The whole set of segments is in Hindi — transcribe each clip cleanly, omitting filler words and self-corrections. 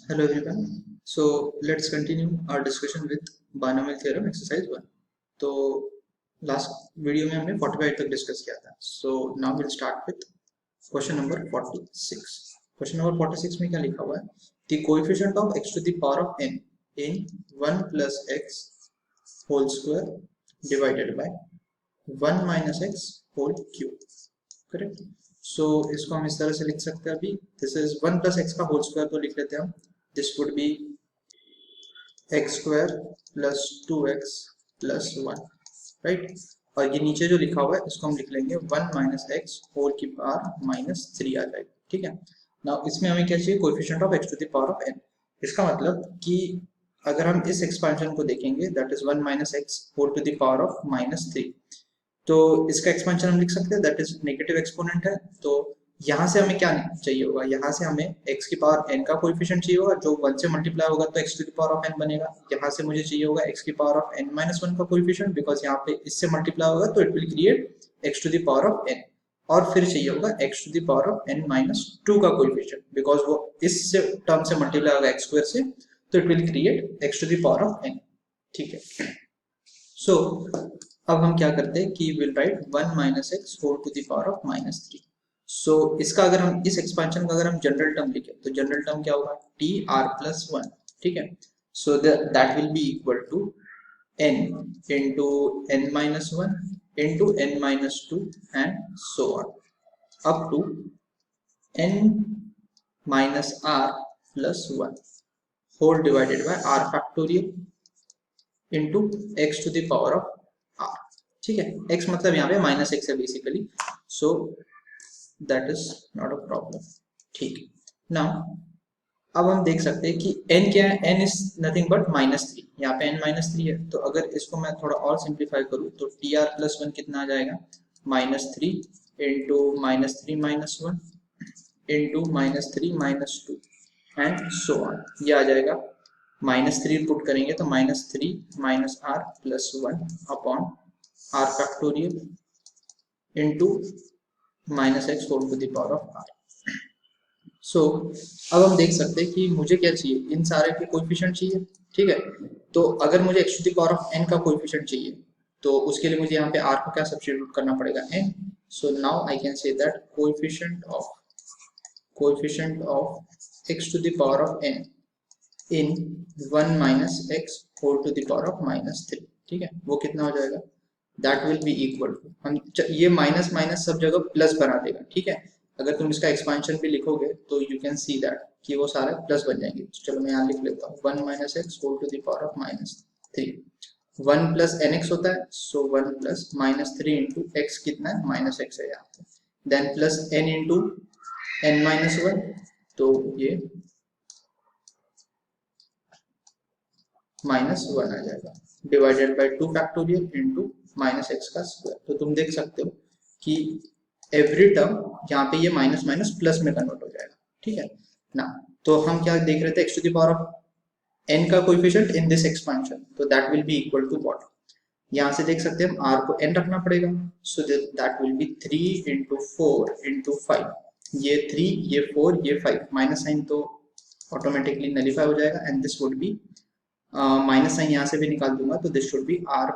Hello everyone. So let's continue our discussion with binomial theorem exercise 1. तो लास्ट वीडियो में हमने 45 तक डिस्कस किया था. So now we'll start with question number 46. Question number 46 में क्या लिखा हुआ है? The coefficient of x to the power of n in 1 plus x whole square divided by 1 minus x whole cube. Correct. So इसको हम इस तरह से लिख सकते हैं. अभी दिस इज 1 प्लस एक्स का होल स्क्वायर तो लिख लेते हैं हम. This would be X square plus 2x plus 1, right. और ये नीचे जो लिखा हुआ है इसको हम लिख लेंगे 1 माइनस एक्स होल की पावर माइनस 3 आ जाएगा. ठीक है. नाउ इसमें हमें क्या चाहिए? Coefficient of x to the power of n. इसका मतलब कि अगर हम इस एक्सपेंशन को देखेंगे that is 1 minus x whole to the power of minus 3, तो इसका एक्सपेंशन हम लिख सकते हैं दैट इज नेगेटिव एक्सपोनेंट है. तो यहाँ से हमें क्या चाहिए होगा? यहाँ से हमें x की पावर n का कोएफिशिएंट चाहिए होगा जो 1 से मल्टीप्लाई होगा तो x to the power of n बनेगा. यहाँ से मुझे चाहिए होगा x की पावर ऑफ n माइनस 1 का कोएफिशिएंट बिकॉज यहाँ पे इससे मल्टीप्लाई होगा तो it will create x to the power of n. और फिर चाहिए होगा x to the power of n minus 2 का कोएफिशिएंट बिकॉज वो इस टर्म से मल्टीप्लाई होगा x स्क्वायर से तो it will create x to the power of n. ठीक है. सो अब हम क्या करते हैं कि will write 1 minus x whole to the power of minus 3. So इसका अगर हम इस एक्सपेंशन का अगर हम जनरल टर्म लिखें तो जनरल टर्म क्या होगा? T R plus 1. ठीक है. So that will be equal to n into n minus 1 into n minus 2 and so on up to n minus r plus 1 whole divided by r factorial into x to the power of r. ठीक है. x मतलब यहाँ पे माइनस एक्स है basically, so that is not a problem. ठीक है. नाउ अब हम देख सकते हैं कि n क्या है? n is nothing but minus 3. यहाँ पे n माइनस 3 है तो अगर इसको मैं थोड़ा और सिंप्लीफाई करूँ तो टी आर प्लस 1 कितना आ जाएगा? Minus 3 into minus 3 minus 1 into minus 3 minus 2 and so on. ये आ जाएगा माइनस 3 पुट करेंगे तो minus 3 minus R plus 1 upon R factorial into minus x whole to the power of R. So अब हम देख सकते हैं कि मुझे क्या चाहिए? इन सारे के कोएफिशिएंट चाहिए. ठीक है. तो अगर मुझे x to the power of n का कोएफिशिएंट चाहिए तो उसके लिए मुझे यहाँ पे r को क्या सब्स्टिट्यूट करना पड़ेगा? n. So now I can say that coefficient of x to the power of n in 1 minus x whole to the power of minus 3. ठीक है. वो कितना हो जाएगा? That will be equal to, हम ये माइनस माइनस सब जगह प्लस बना देगा. ठीक है. अगर तुम इसका एक्सपेंशन भी लिखोगे तो यू कैन सी दैट कि वो सारे प्लस बन जाएंगे. चलो मैं यहाँ लिख लेता हूँ 1 minus x whole to the power of minus 3. 1 plus n x होता है so 1 plus minus 3 into x कितना है? माइनस एक्स है यहाँ पे. Then plus n into n minus 1 तो ये माइनस 1 आ जाएगा divided by 2 factorial into minus x का स्क्वायर. तो तुम देख सकते हो कि एवरी टर्म यहाँ पे ये माइनस माइनस प्लस में कन्वर्ट हो जाएगा. ठीक है ना. तो हम क्या देख रहे थे? X to the power of n का कोएफिशिएंट इन दिस एक्सपेंशन तो that will be equal to what? यहाँ से देख सकते हैं हम r को n रखना पड़ेगा so that will be 3 into 4 into 5. ये 3 ये 4 ये 5 माइनस साइन तो ऑटोमेटिकली नलीफाई हो जाएगा and this would be minus sign यहाँ से भी निकाल दूंगा तो this should be r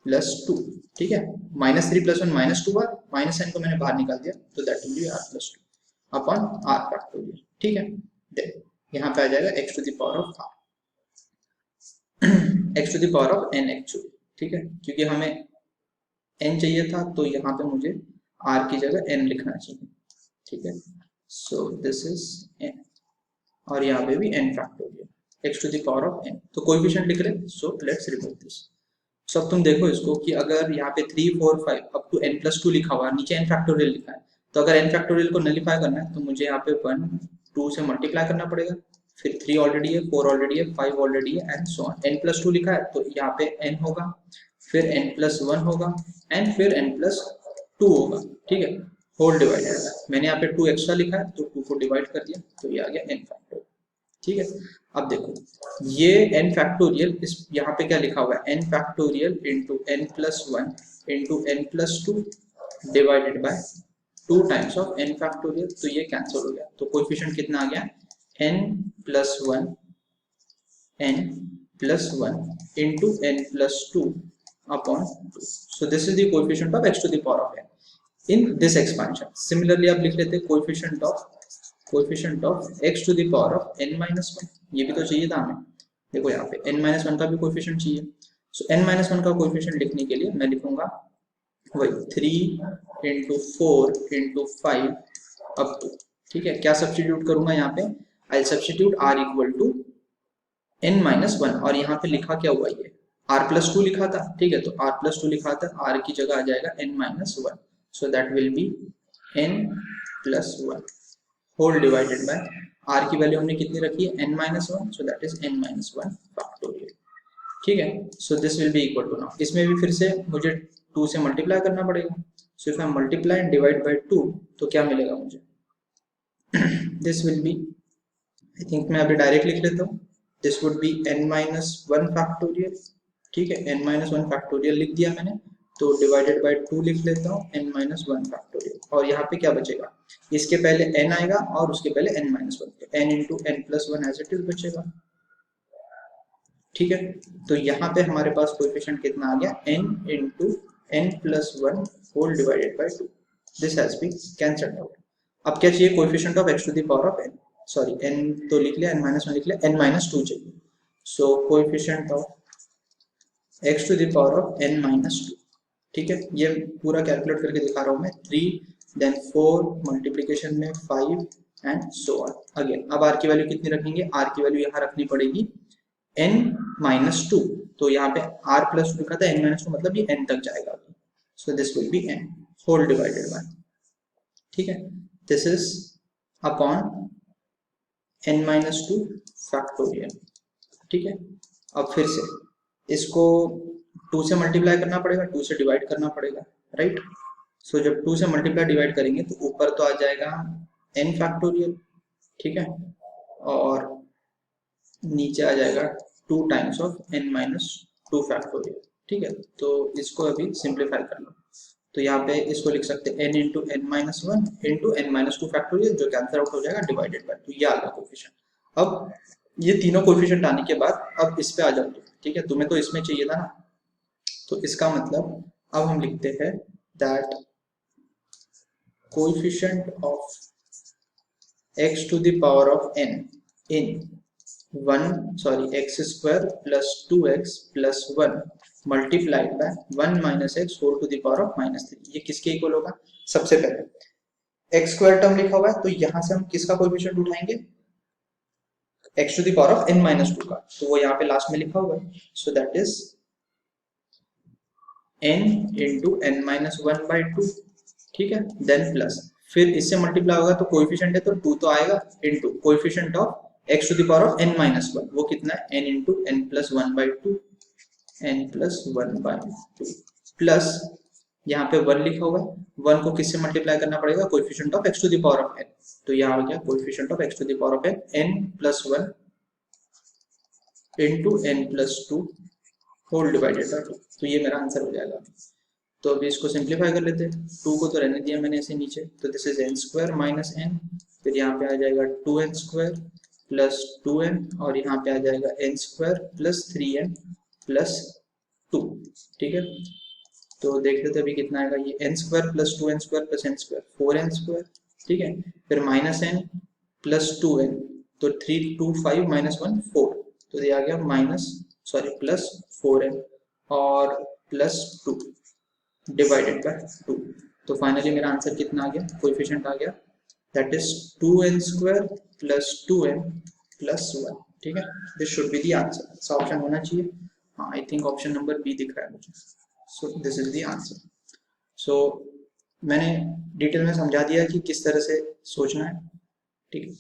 plus 2. ठीक है. माइनस 3 प्लस 1 माइनस 2 बार माइनस साइन को मैंने बाहर निकाल दिया तो that will be r plus 2 upon r factorial. ठीक है. देन यहाँ पे आ जाएगा x to the power of r x to the power of n actually. ठीक है. क्योंकि हमें n चाहिए था तो यहाँ पे मुझे r की जगह n लिखना चाहिए. ठीक है. सो दिस इज n और यहाँ पे भी n factorial x to the power of n. तो कोएफिशिएंट लिख रहे. So let's remove this. सो अब तुम देखो इसको कि अगर यहाँ पे 3 4 5 अप टू n प्लस 2 लिखा हुआ है, नीचे n फैक्टोरियल लिखा है, तो अगर n फैक्टोरियल को नलीफाई करना है तो मुझे यहाँ पे 1 2 से मल्टीप्लाई करना पड़ेगा. फिर 3 ऑलरेडी है, 4 ऑलरेडी है, 5 ऑलरेडी है and so on. n plus 2 लिखा है तो यहाँ पे n होगा, फिर n प्लस 1 होगा एंड फिर n प्लस 2 होगा. ठीक है. Whole divided. मैंने यहाँ पे 2 एक्स्ट्रा लिखा है तो 2 को डिवाइड कर दिया तो ये आ गया n फैक्टोरियल. ठीक है. अब देखो ये n फैक्टोरियल इस यहाँ पे क्या लिखा हुआ है? n factorial into n plus 1 into n plus 2 divided by 2 times of n factorial. तो ये कैंसिल हो गया तो कोएफिशिएंट कितना आ गया? n plus 1 n plus 1 into n plus 2 upon 2. So this is the coefficient of x to the power of n in this expansion. Similarly आप लिख लेते हैं coefficient of x to the power of n minus 1. ये भी तो चाहिए था हमें. देखो यहाँ पे n minus 1 का भी कोएफिशिएंट चाहिए. सो n minus 1 का कोएफिशिएंट लिखने के लिए मैं लिखूंगा वही 3 into 4 into 5 up to. ठीक है, क्या सब्स्टिट्यूट करूंगा यहाँ पे? I substitute r equal to n minus 1 और यहाँ पे लिखा क्या हुआ ये r plus 2 लिखा था. ठीक है, तो r plus 2 लिखा था, r की जगह आ जाएगा n minus 1. So that will be n plus 1 whole divided by r की वैल्यू हमने कितनी रखी है? n minus 1. So that is n minus 1 factorial. ठीक है, so this will be equal to now. इसमें भी फिर से मुझे 2 से मल्टीप्लाई करना पड़ेगा. So if I multiply and divide by 2 तो क्या मिलेगा मुझे? This will be, I think मैं अभी डायरेक्ट लिख लेता हूँ. This would be n minus 1 factorial. ठीक है, n minus 1 factorial लिख दिया मैंने, तो डिवाइडेड बाय 2 लिख लेता हूँ n minus 1 फैक्टोरियल. और यहाँ पे क्या बचेगा? इसके पहले n आएगा और उसके पहले n minus 1, तो n into n plus 1 as it is बचेगा. ठीक है, तो यहाँ पे हमारे पास कोएफिशिएंट कितना आ गया? n into n plus 1 whole divided by 2. This has been cancelled out. अब क्या चाहिए? Coefficient of x to the power of n. Sorry, n तो लिख लिया, n minus 1 लिख लिया, n minus 2 चाहिए. So coefficient of x to the power of n minus 2. ठीक है, ये पूरा कैलकुलेट करके दिखा रहा हूँ मैं. 3 देन 4 मल्टीप्लिकेशन में 5 एंड सो ऑन अगेन. अब r की वैल्यू कितनी रखेंगे? r की वैल्यू यहाँ रखनी पड़ेगी n minus 2. तो यहाँ पे r plus 2 लिखा था, n minus 2 मतलब ये n तक जाएगा. So this will be n whole divided by. ठीक है, this is upon n minus 2 factorial. ठीक है, अब फिर से इसको 2 से मल्टीप्लाई करना पड़ेगा, 2 से डिवाइड करना पड़ेगा, राइट? सो जब 2 से मल्टीप्लाई डिवाइड करेंगे तो ऊपर तो आ जाएगा n फैक्टोरियल. ठीक है, और नीचे आ जाएगा 2 times of n minus 2 factorial. ठीक है, तो इसको अभी सिंप्लीफाई कर लो. तो यहाँ पे इसको लिख सकते हैं n into n minus 1 into n minus 2 factorial, जो कैंसिल आउट हो जाएगा डिवाइडेड बाय 2. ये आ गया कोएफिशिएंट. अब ये तीनों कोएफिशिएंट आने के बाद अब इस पे आ जाओ. ठीक है, तुम्हें तो इसमें चाहिए था ना, तो इसका मतलब अब हम लिखते हैं that coefficient of x to the power of n in x square plus 2x plus 1 multiplied by 1 minus x whole to the power of minus 3. ये किसके इक्वल होगा? सबसे पहले x स्क्वायर टर्म लिखा हुआ है, तो यहां से हम किसका कोएफिशिएंट उठाएंगे? x to the power of n minus 2 का, तो वो यहाँ पे लास्ट में लिखा हुआ है. So that is n into n minus 1 by 2. ठीक है, देन प्लस, फिर इससे मल्टीप्लाई होगा तो कोएफिशिएंट है तो 2 तो आएगा, into coefficient of x to the power of n minus 1. वो कितना है? n into n plus 1 by 2, n plus 1 by 2 plus यहाँ पे 1 लिखा हुआ है. 1 को किससे मल्टीप्लाई करना पड़ेगा? Coefficient of x to the power of n. तो यहाँ आ गया coefficient of x to the power of n plus 1 into n plus 2 whole divided by 2. तो ये मेरा आंसर हो जाएगा. तो अभी इसको सिंप्लीफाई कर लेते हैं. 2 को तो रहने दिया मैंने ऐसे नीचे, तो this is n square minus n. फिर यहाँ पे आ जाएगा 2n स्क्वायर प्लस 2n और यहाँ पे आ जाएगा n square plus 3n plus 2. ठीक है, तो देख लेते अभी कितना आएगा. ये n square plus 2n square plus n square 4n square. ठीक है, फिर माइनस n प्लस 2n, तो 3 2 5 माइनस 1 4, तो ये आ गया प्लस 4n और प्लस 2 डिवाइडेड बाय 2. तो फाइनली मेरा आंसर कितना आ गया? कोएफिशिएंट आ गया that is 2n square plus 2n plus 1. ठीक है, this should be the answer. ऐसा ऑप्शन होना चाहिए. हाँ, I think option number B दिख रहा है मुझे. So this is the answer. सो मैंने डिटेल में समझा दिया कि किस तरह से सोचना है. ठीक है,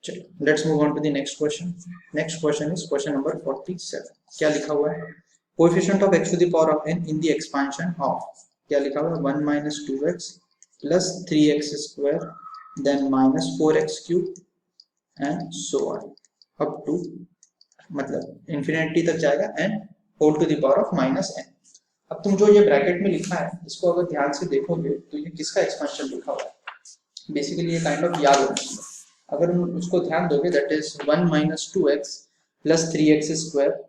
चलो let's move on to the next question. Next question is question number 47. क्या लिखा हुआ है? Coefficient of x to the power of n in the expansion of, क्या लिखा हुआ है? 1 minus 2x plus 3x square then minus 4x cube and so on up to, मतलब इंफिनिटी तक जाएगा and whole to the power of minus n. अब तुम जो ये ब्रैकेट में लिखा है इसको अगर ध्यान से देखोगे तो ये किसका एक्सपेंशन लिखा हुआ है? बेसिकली ये काइंड ऑफ याद होना चाहिए. अगर उसको ध्यान दोगे that is 1 minus 2x plus 3x square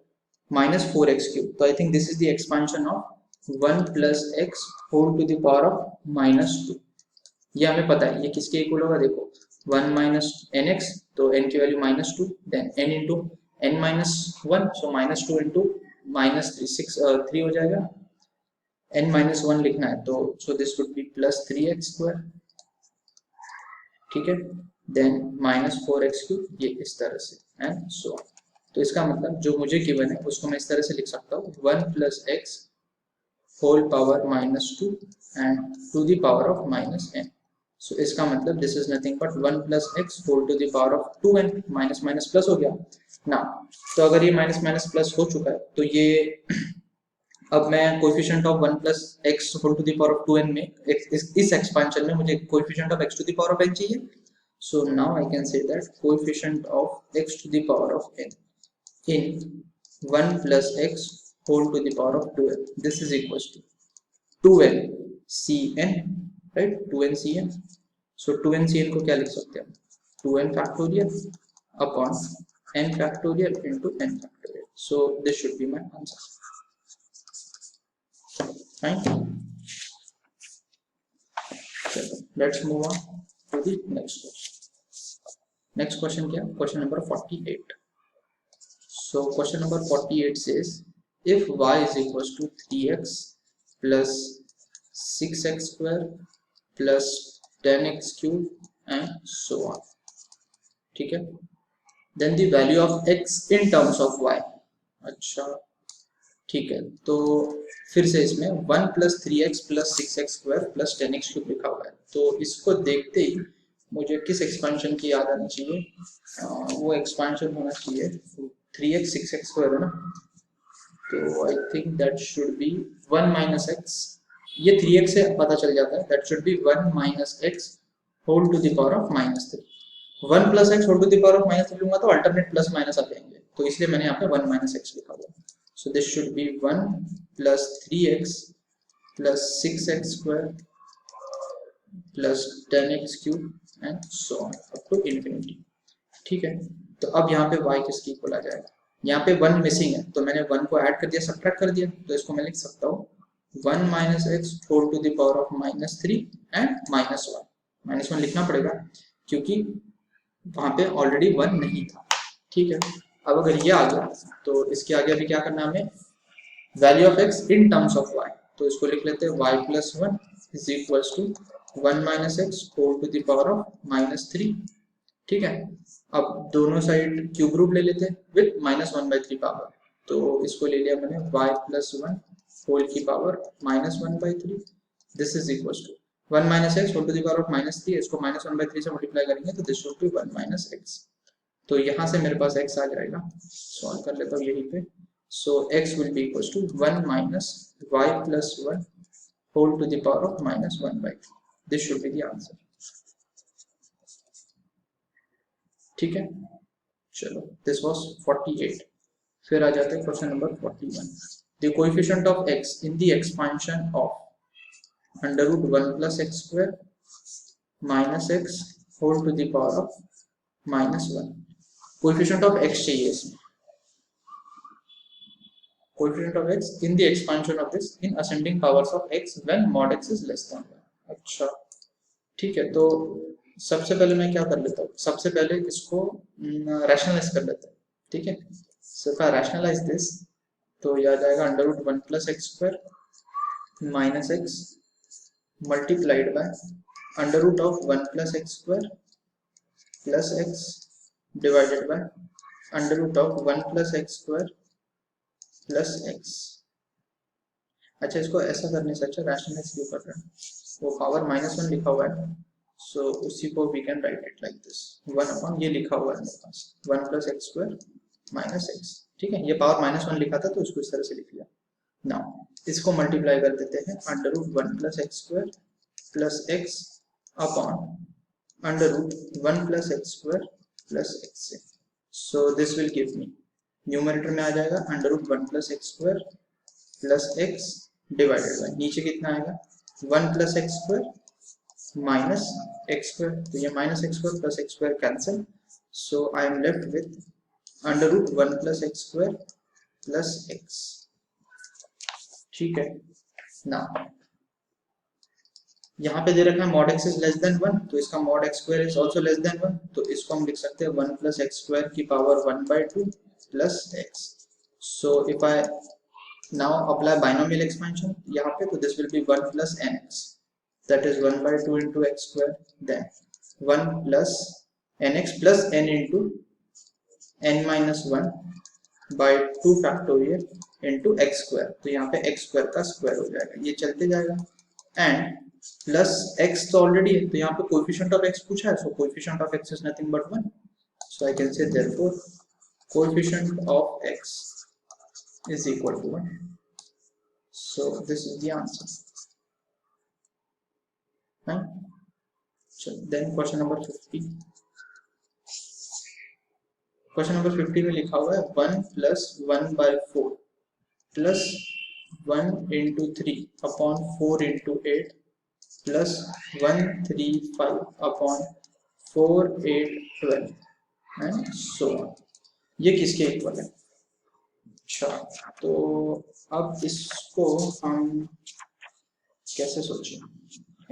minus 4x cube. तो I think this is the expansion of 1 plus x whole to the power of minus 2। ये हमें पता है ये किसके इक्वल होगा, देखो 1 माइनस एन एक्स, तो n की value minus 2, then n into n minus 1, so minus 2 into minus 3, 3 हो जाएगा। n माइनस 1 लिखना है तो so this would B plus 3x square, ठीक है, देन माइनस 4x क्यूब, ये इस तरह से एंड सो ऑन। तो इसका मतलब जो मुझे गिवन है उसको मैं इस तरह से लिख सकता हूँ 1 plus x whole power minus 2 and to the power of minus n। So इसका मतलब this is nothing but 1 plus x whole to the power of 2n, minus minus plus हो गया ना। तो अगर ये माइनस माइनस प्लस हो चुका है तो ये अब मैं coefficient of 1 plus x whole to the power of 2n में इस एक्सपेंशन में मुझे coefficient of x to the power of n चाहिए। So now I can say that coefficient of x to the power of n in 1 plus x whole to the power of 2n, this is equals to 2n cn, right, 2n cn। so 2n cn को क्या लिख सकते हैं, 2n factorial upon n factorial into n factorial। so this should be my answer, fine। let's move on to the next question। next question क्या, question number 48। so question number 48 says if y is equals to 3x plus 6x square plus 10x cube and so on, ठीक है, then the value of x in terms of y। अच्छा ठीक है, तो फिर से इसमें 1 plus 3x plus 6x square plus 10x cube लिखा हुआ है, तो इसको देखते ही मुझे किस एक्सपेंशन की याद आनी चाहिए, वो एक्सपेंशन होना चाहिए 3x 6x स्क्वायर है ना, तो I think that should be 1 minus x, ये 3x से पता चल जाता है, that should be 1 minus x whole to the power of minus 3। 1 plus x whole to the power of minus 3 लूंगा तो अल्टरनेट प्लस माइनस आ जाएंगे, तो इसलिए मैंने यहाँ पे 1 माइनस एक्स लिखा हुआ है। So this should be 1 plus 3x plus 6x square plus 10x cube and so on up to infinity, ठीक है। तो अब यहाँ पे y किसकी इक्वल आ जाएगा, यहाँ पे 1 मिसिंग है तो मैंने 1 को ऐड कर दिया, सब्ट्रैक्ट कर दिया, तो इसको मैं लिख सकता हूँ 1 minus x whole to the power of minus 3 and minus 1। Minus 1 लिखना पड़ेगा क्योंकि वहाँ पे ऑलरेडी 1 नहीं था, ठीक है। अब अगर ये आ गया तो इसके आगे अभी क्या करना है हमें, value of x in terms of y, तो इसको लिख लेते हैं y plus 1 is equals to 1 minus x whole to the power of minus 3, ठीक है। अब दोनों साइड क्यूब रूट ले लेते हैं विथ माइनस 1/3 पावर, तो इसको ले लिया मैंने y प्लस 1 होल की power minus 1/3, this is equals to 1 minus x whole to the power of minus 3, इसको माइनस 1/3 से मल्टीप्लाई करेंगे तो this should be 1 minus x. तो यहाँ से मेरे पास x आ जाएगा, सॉल्व कर लेता हूँ यहीं पे। So x will be equals to 1 minus y plus 1 whole to the power of minus 1/3, this should be the answer, ठीक है। चलो दिस वाज 48। फिर आ जाते हैं question number 41। The coefficient of x in the expansion of under root 1 plus x square minus x whole to the power of minus 1। Coefficient of x चाहिए इसमें, coefficient of x in the expansion of this in ascending powers of x when mod x is less than 1। अच्छा ठीक है, तो सबसे पहले मैं क्या कर लेता हूँ, सबसे पहले इसको रैशनलाइज कर लेते हैं, ठीक है। सो if I rationalize this तो यह आ जाएगा under root 1 plus x square minus x multiplied by under root of 1 plus x square plus x divided by under root of 1 plus x square plus x. अच्छा इसको ऐसा करने से अच्छा रैशनलाइज क्यों कर रहे हैं, वो पावर माइनस 1 लिखा हुआ है, सो उसी को we can write it like this 1 upon ये लिखा हुआ है मेरे पास 1 plus x square minus x, ठीक है। ये पावर माइनस 1 लिखा था तो इसको इस तरह से लिख लिया। नाउ इसको मल्टीप्लाई कर देते हैं under root 1 plus x square plus X upon under root 1 plus x square plus X से। So this will give me, numerator में आ जाएगा under root 1 plus x square plus x divided by नीचे कितना आएगा 1 plus x square minus X square, तो ये minus X square plus x square cancel, so I am left with under root 1 plus x square plus x. ठीक है ना, यहाँ पे दे रखा है mod x is less than 1, तो इसका mod x square is also less than 1, तो इसको हम लिख सकते हैं 1 प्लस एक्स स्क्वायर की power 1/2 plus x. So if I now apply binomial expansion यहाँ पे, तो this will be 1 plus nx, that is 1/2 into x square, then 1 plus nx plus n into n minus 1 by 2 factorial into x square, तो यहाँ पे x square का स्क्वायर हो जाएगा, ये चलते जाएगा, एंड प्लस x तो ऑलरेडी है, तो यहाँ पे कोएफिशिएंट ऑफ x पूछा है, so coefficient of x is nothing but 1, so I can say therefore coefficient of x is equal to 1. So this is the answer. Right? So then question number 50. Question number 50 में लिखा हुआ है 1 plus 1/4 plus 1 into 3 upon 4 into 8 plus 135 upon 4 8 12 and so on. ये किसके इक्वल है? अच्छा, तो अब इसको हम कैसे सोचें,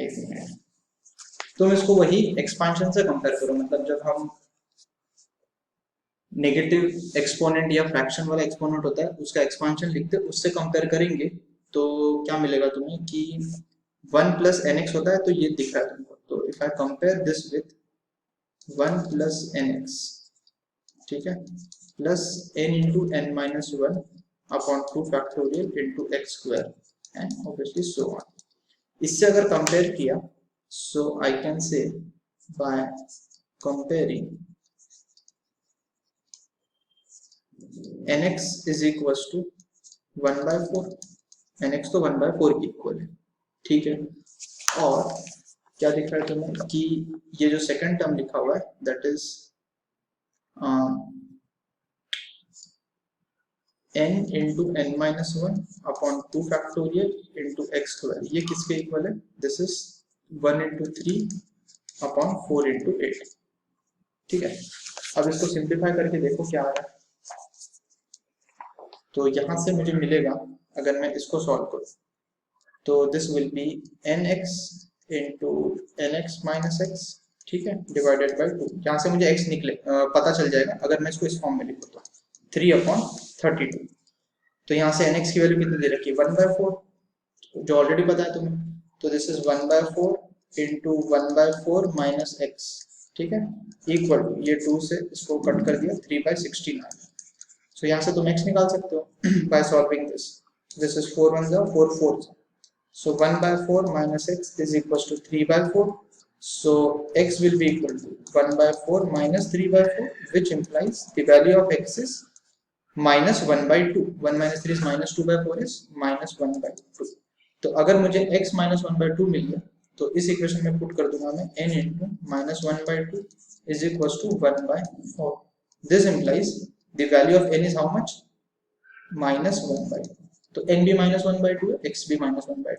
एक मिनट, तो मैं इसको वही एक्सपांशन से कंपेयर करूं, मतलब जब हम नेगेटिव एक्सपोनेंट या फ्रैक्शन वाला एक्सपोनेंट होता है उसका एक्सपांशन लिखते हैं, उससे कंपेयर करेंगे तो क्या मिलेगा तुम्हें कि 1 प्लस nx होता है, तो ये दिख रहा है तुमको, तो if I compare this with 1 plus nx, ठीक है, plus n into n minus 1 upon 2 factorial into x square and obviously so on. इससे अगर कंपेयर किया, so I can say by comparing nx is equals to 1/4, nx तो 1/4 की इक्वल है, ठीक है, और क्या दिख रहा है तुम्हें कि ये जो सेकंड टर्म लिखा हुआ है that is n into n minus 1 upon 2 factorial into x square, ये किसके इक्वल है? This is 1 into 3 upon 4 into 8, ठीक है। अब इसको सिंप्लीफाई करके देखो क्या आ रहा है, तो यहाँ से मुझे मिलेगा, अगर मैं इसको सॉल्व करूँ तो this will B nx into nx minus x, ठीक है, डिवाइडेड बाई 2, यहाँ से मुझे x निकले पता चल जाएगा अगर मैं इसको इस फॉर्म में लिखूँ तो 3/32, तो यहाँ से nx की वैल्यू कितनी दे रखी है? 1/4, जो ऑलरेडी पता है तुम्हें, तो this is 1/4 into 1/4 minus x, ठीक है, इक्वल टू, ये 2 से इसको कट कर दिया 3/69, सो यहाँ से तुम x निकाल सकते हो by solving this, this is 4 1 4 4, so 1/4 minus x is equals to 3/4, so x will be equal to 1/4 minus 3/4, which implies the value of x is minus 1/2, 1 minus 3 is minus 2/4 is minus 1/2, तो अगर मुझे x minus 1/2 मिल गया तो इस इक्वेशन में पुट कर दूंगा मैं n into minus 1/2 is equals to 1/4, this implies the value of n is how much? minus 1/2, तो n भी minus 1/2 है, x भी minus 1/2 है,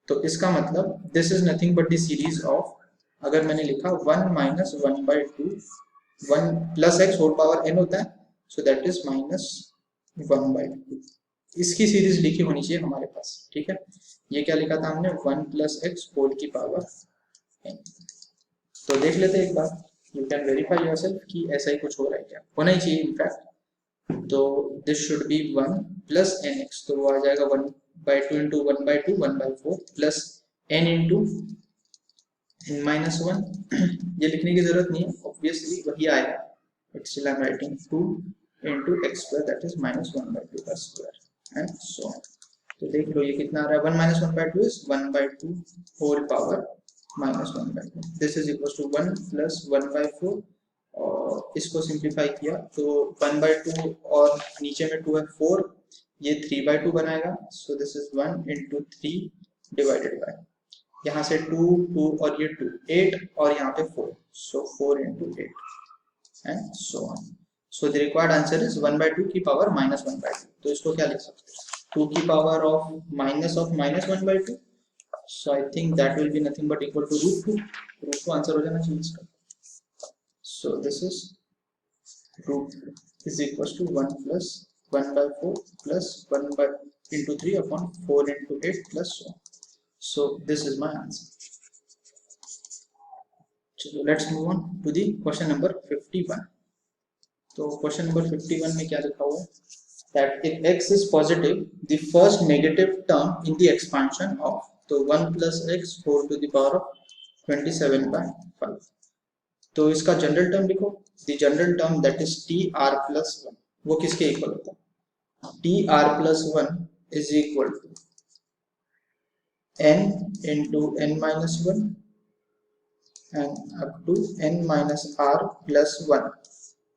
तो इसका मतलब this is nothing but the series of, अगर मैंने लिखा 1 minus 1/2 1 plus x whole power n होता है, सो दैट इज minus 1/2, इसकी सीरीज लिखी होनी चाहिए हमारे पास, ठीक है। ये क्या लिखा था हमने? 1 plus x होल की पावर n, तो देख लेते हैं एक बार, यू कैन वेरीफाई योरसेल्फ कि ऐसा ही कुछ हो रहा है क्या, होना ही चाहिए इनफैक्ट, तो this should be 1 plus nx, तो वो आ जाएगा 1/2 into 1/2 1/4 plus n into n minus 1 ये लिखने की जरूरत नहीं है, ऑब्वियसली वही आएगा, but still I am writing 2 into x square that is minus 1/2 का स्क्वायर एंड सो ऑन, तो देख लो ये कितना आ रहा है, 1 minus 1/2 is 1/2 whole power minus 1/2, this is equal to 1 plus 1/4, और इसको सिंप्लीफाई किया तो 1/2 और नीचे में 2 है 4, ये 3/2 बनाएगा, सो this is 1 into 3 divided by, यहाँ से 2 2 और ये 2 8 और यहाँ पे 4, सो 4 into 8 and so on, so the required answer is 1/2 की पावर minus 1/2, तो इसको क्या लिख सकते हैं? 2 की power of minus 1/2 So I think that will be nothing but equal to root 2. Root 2 answer हो जाना चाहिए इसका. So this is root is equals to 1 plus 1 by 4 plus 1 by into 3 upon 4 into 8 plus so on. So this is my answer. So let's move on to the question number 51. So question number 51 में क्या लिखा हुआ है? That if x is positive, the first negative term in the expansion of तो 1 plus x whole to the power of 27 by 5. तो इसका जनरल टर्म लिखो. The general term that is T R plus 1 वो किसके इक्वल होता है? T R plus 1 is equal to n into n minus 1 and up to n minus r plus 1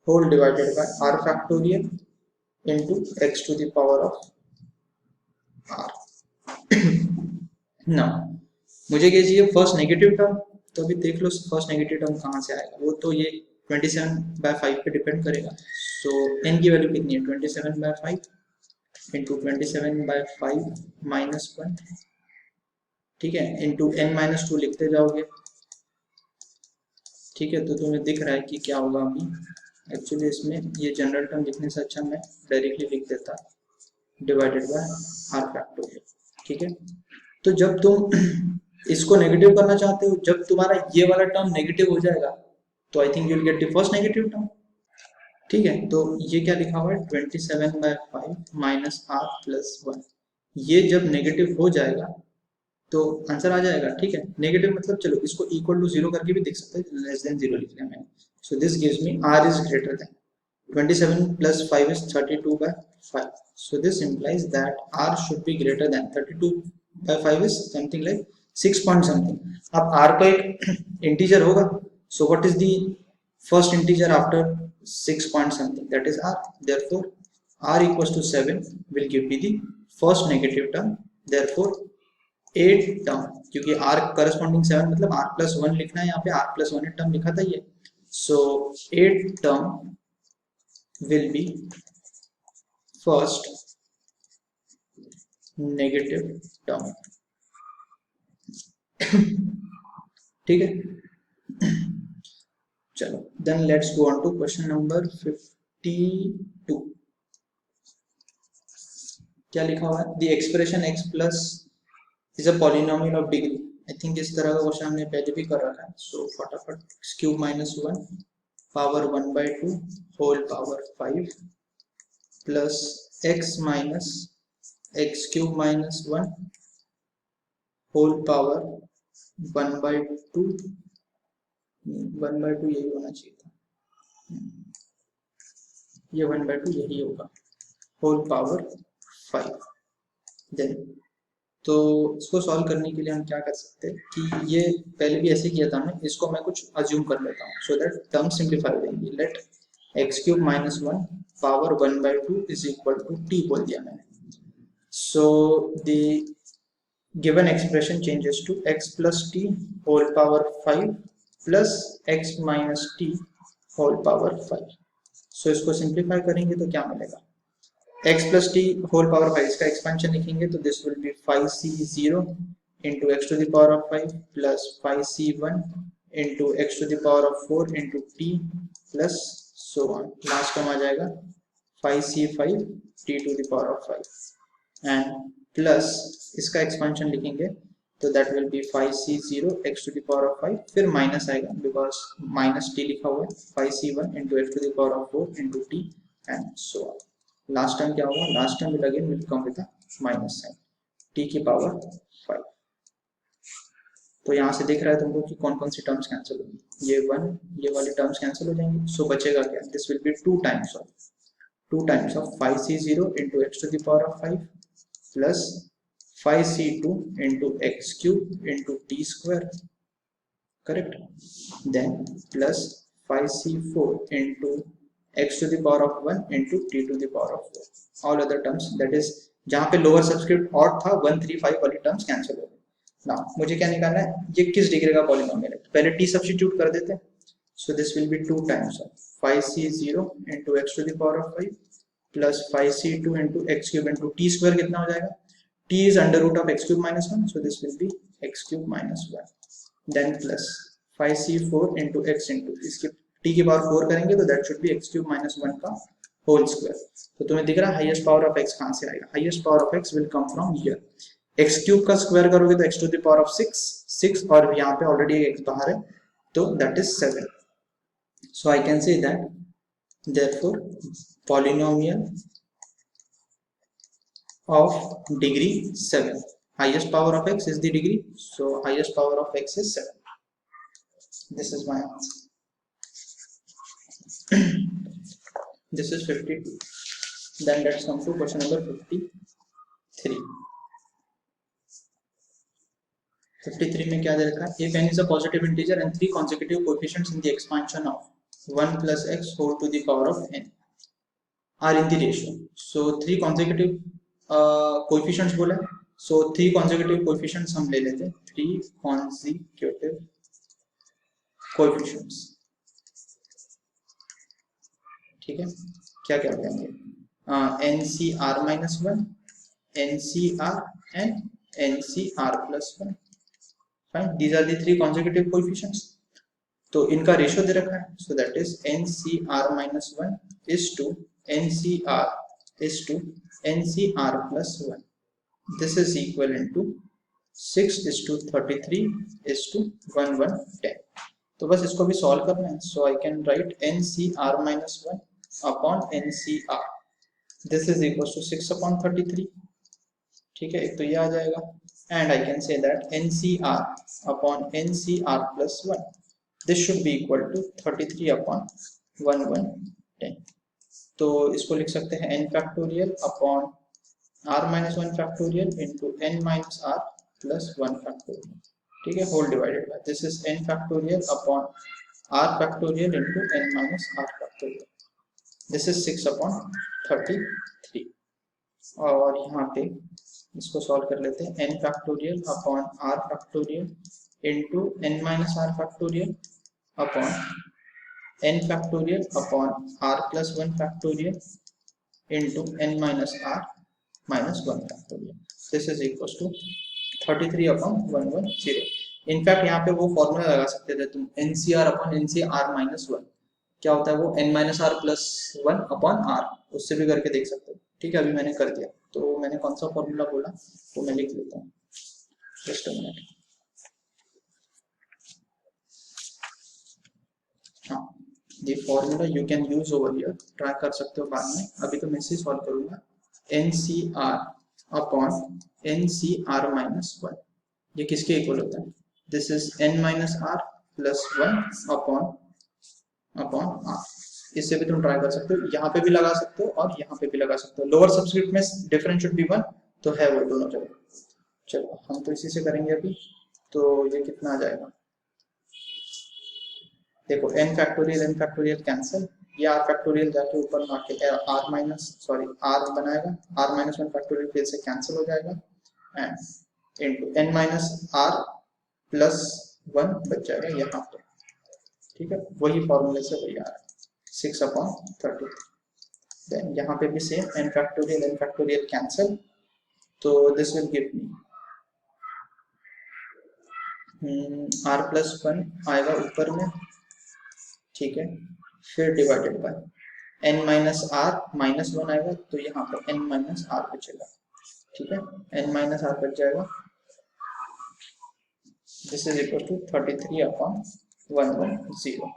whole divided by r factorial into x to the power of r. now मुझे क्या चाहिए? First negative term. तो अभी देख लो फर्स्ट नेगेटिव टर्म कहाँ से आएगा. वो तो ये 27 by 5 पे डिपेंड करेगा. सो n की वैल्यू कितनी है? 27 by 5 इंटू 27 by 5 minus 1, ठीक है, इंटू n minus 2 लिखते जाओगे. ठीक है, तो तुम्हें दिख रहा है कि क्या होगा. अभी एक्चुअली इसमें ये जनरल टर्म लिखने से अच्छा मैं डायरेक्टली लिख देता डिवाइडेड बाय आर फैक्टोरियल. ठीक है, तो जब तुम इसको नेगेटिव करना चाहते हो, जब तुम्हारा ये वाला टर्म नेगेटिव हो जाएगा तो I think you will get the first negative term. ठीक है, तो ये क्या लिखा हुआ है? 27 by 5 माइनस आर प्लस 1. ये जब नेगेटिव हो जाएगा तो आंसर आ जाएगा. ठीक है, नेगेटिव मतलब चलो इसको इक्वल टू 0 करके भी देख सकते हैं, लेस देन 0 लिख लिया मैंने. So this gives me R is greater than 27 plus 5 is 32 by 5. So this implies that r should be greater than 32 by 5 is something like 6 point something. अब r तो एक इंटीजर होगा. So what is the first integer after 6 point something? That is r. Therefore r equals to 7 will give me the first negative term. Therefore 8 term, क्योंकि r corresponding 7 मतलब r plus 1 लिखना है. यहाँ पे r plus 1 टर्म लिखा था ये. So 8 term will be first negative term. ठीक है, चलो then let's go on to question number 52. क्या लिखा हुआ है? The expression x plus is a polynomial of degree. I think इस तरह का क्वेश्चन हमने पहले भी कर रखा है. So फटाफट x cube minus 1 power 1 by 2 whole power 5 plus x minus x cube minus 1 whole power 1 by 2. 1 by 2 यही होना चाहिए था. ये 1 by 2 यही होगा. whole power 5. देन तो इसको सॉल्व करने के लिए हम क्या कर सकते हैं कि ये पहले भी ऐसे किया था हमने. इसको मैं कुछ अज्यूम कर लेता हूँ सो दैट टर्म सिंप्लीफाई हो जाएंगे. Let x cube minus 1 power 1 by 2 is equal to t बोल दिया मैंने. So the given expression changes to x plus t whole power 5 plus x minus t whole power 5. सो इसको सिंप्लीफाई करेंगे तो क्या मिलेगा? x plus t whole power 5 इसका एक्सपेंशन लिखेंगे तो this will B 5c0 into x to the power of 5 plus 5c1 into x to the power of 4 into t plus so on. Last term आ जाएगा 5c5 t to the power of 5 and plus इसका एक्सपेंशन लिखेंगे तो that will B 5c0 x to the power of 5. फिर माइनस आएगा बिकॉज माइनस t लिखा हुआ है. 5c1 into x to the power of 4 into t and so on. Last time क्या होगा? Last time will again will come with minus sign t की पावर 5. तो यहाँ से दिख रहा है तुमको कि कौन कौन सी टर्म्स कैंसिल होंगी. ये 1 ये वाली टर्म्स कैंसिल हो जाएंगी. सो बचेगा क्या? This will B 2 times of 5c0 into x to the power of 5 plus 5c2 into x cube into t square, correct? Then plus 5c4 into x to the power of 1 into t to the power of 4. all other terms, that is जहाँ पे लोअर सबस्क्रिप्ट और था 1 3 5 वाली टर्म्स कैंसिल हो गए. नाउ मुझे क्या निकालना है? ये किस डिग्री का पॉलीनोमियल है? पहले t सब्स्टिट्यूट कर देते हैं. सो this will B 2 times of 5c0 into x to the power of 5 plus 5c2 into x cube into t square. कितना हो जाएगा? t is under root of x cube minus 1, so this will be x cube minus 1 then plus 5c4 into x into इसकी t की पावर 4 करेंगे तो that should be x cube minus 1 का होल स्क्वायर। तो तुम्हें दिख रहा है हाईएस्ट पावर ऑफ x कहां से आएगा, highest power of x will come from here. x cube का स्क्वायर करोगे तो x to the power of 6 और यहाँ पे ऑलरेडी x बाहर है तो that is 7। So I can say that therefore polynomial of degree 7, highest power of x is the degree, so highest power of x is 7. This is my answer. This is 52. Then let's come to question number 53. 53 में क्या दे रखा है, if n is a positive integer and 3 consecutive coefficients in the expansion of 1 plus x whole to the power of n are in the ratio. So 3 consecutive coefficients बोला, so 3 consecutive coefficients हम ले लेते हैं, 3 consecutive coefficients, ठीक है, क्या क्या करेंगे, NCR minus 1, NCR and NCR plus 1, fine, these are the 3 consecutive coefficients. तो इनका रेशियो दे रखा है, so that is NCR minus 1 is to NCR is to NCR plus 1. This is equivalent to 6 is to 33 is to 1110. तो बस इसको भी सॉल्व करना है, so I can write NCR minus 1 upon NCR. This is equals to 6 upon 33. ठीक है, एक तो ये आ जाएगा, and I can say that NCR upon NCR plus 1. This should be equal to 33 upon 1110. तो इसको लिख सकते हैं n factorial upon r minus 1 factorial into n minus r plus 1 factorial, ठीक है, whole divided by this is n factorial upon r factorial into n minus r factorial, this is 6 upon 33। और यहाँ पे इसको सॉल्व कर लेते हैं, n factorial upon r factorial into n minus r factorial upon n factorial upon r plus 1 factorial into n minus r minus 1 factorial. This is equals to 33 upon 110. In fact यहाँ पे वो फॉर्मूला लगा सकते थे तुम, NCR upon NCR minus 1 क्या होता है, वो n minus r plus 1 upon r, उससे भी करके देख सकते हो, ठीक है, अभी मैंने कर दिया। तो मैंने कौन सा फॉर्मूला बोला वो मैं लिख लेता हूँ, जस्ट अ मिनट। हाँ, the formula you can use over here, try कर सकते हो बाद में, अभी तो मैं इसे सॉल्व करूंगा। NCR upon NCR minus 1 ये किसके इक्वल होता है, this is n minus r plus 1 upon r। इससे भी तुम ट्राई कर सकते हो, यहाँ पे भी लगा सकते हो और यहाँ पे भी लगा सकते हो, लोअर सबस्क्रिप्ट में डिफरेंस शुड बी 1, तो है वो दोनों जगह। चलो हम तो इसी से करेंगे अभी, तो ये कितना आ जाएगा, देखो n फैक्टोरियल कैंसिल, ये r फैक्टोरियल जाके ऊपर आके r माइनस r बनाएगा, r माइनस 1 फैक्टोरियल फिर से कैंसिल हो जाएगा and into n minus r plus 1 बच जाएगा यहाँ पे, ठीक है, वही फॉर्मूले से वही आ रहा है 6 अपॉन 33। देन यहाँ पे भी सेम n फैक्टोरियल कैंसिल, तो this will give me r plus 1 आएगा ऊपर में, ठीक है, फिर divided by n minus r minus 1 आएगा, तो यहाँ पर n माइनस r बचेगा, ठीक है, n माइनस r बच जाएगा, this is equal to 33 upon 110।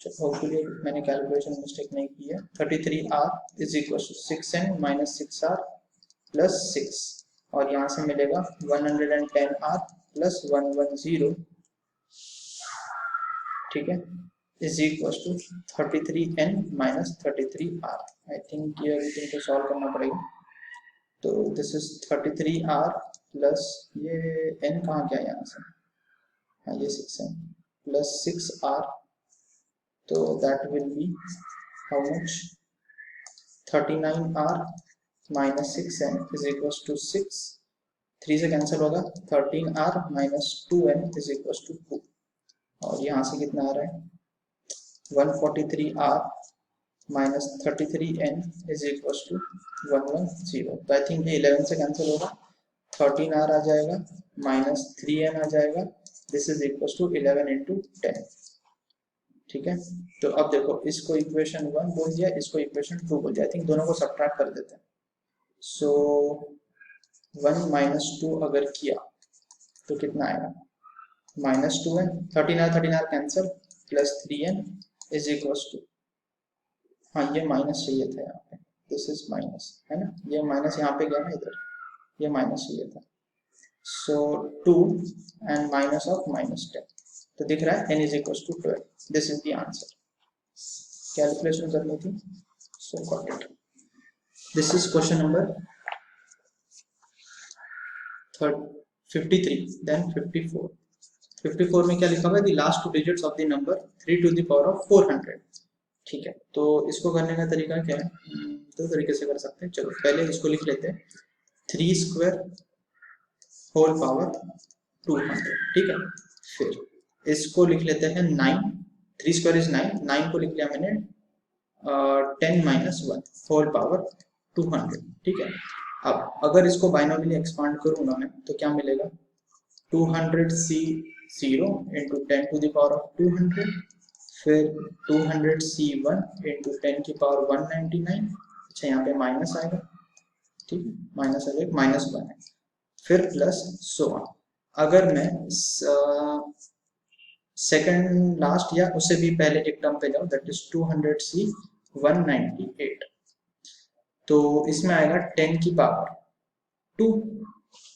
चलो होपफुली मैंने कैलकुलेशन मिस्टेक नहीं की है। 33r is equal to 6n minus 6r plus 6, और यहाँ से मिलेगा 110r प्लस 110, ठीक है, is equals to 33n minus 33r। I think ये everything को सॉल्व करना पड़ेगा, तो this is 33r plus ये n कहाँ गया यहाँ से, हाँ ये 6n plus 6r, तो that will be how much, 39r minus 6n is equals to 6, 3 से कैंसिल होगा, 13r minus 2n is equals to 2, और यहाँ से कितना आ रहा है 143r minus 33n is equals to 110। तो आई थिंक ये 11 से कैंसिल होगा, 13r आ जाएगा माइनस 3n आ जाएगा, this is equal to 11 into 10। ठीक है, तो अब देखो इसको इक्वेशन 1 बोल दिया, इसको इक्वेशन 2 बोल दिया। आई थिंक दोनों को सब्ट्रैक्ट कर देते हैं। सो 1 माइनस 2 अगर किया तो कितना आएगा, minus 2n, 13r cancel, plus 3n is equal to, हाँ ये माइनस चाहिए था यहाँ पे, दिस इज माइनस है ना, ये माइनस यहाँ पे गया ना इधर, ये माइनस चाहिए था। So 2 and minus of minus 10, तो दिख रहा है n is equal to 12, this is the answer. Calculation करनी थी, so got it. This is question number 53, then 54। 54 में क्या लिखा हुआ है, the last two digits of the number 3 to the power of 400। ठीक है, तो इसको करने का तरीका क्या है, दो तरीके से कर सकते हैं। चलो पहले इसको लिख लेते हैं, 3 स्क्वायर होल पावर 200। ठीक है, फिर इसको लिख लेते हैं 9, 3 स्क्वायर इज 9, 9 को लिख लिया मैंने 10 माइनस 1 होल पावर 200। ठीक है, अब अगर इसको बाइनोमियली एक्सपांड करूंगा मैं तो क्या मिलेगा, 200c0 into 10 to the power of 200, फिर 200c1 इंटू 10 की पावर 199। अच्छा यहाँ पे माइनस आएगा, ठीक है, माइनस आ जाएगा, माइनस 1 है, फिर प्लस सो ऑन। अगर मैं सेकंड लास्ट या उससे भी पहले एक टर्म पे जाऊं, दैट इज 200c 198, तो इसमें आएगा 10 की पावर 2,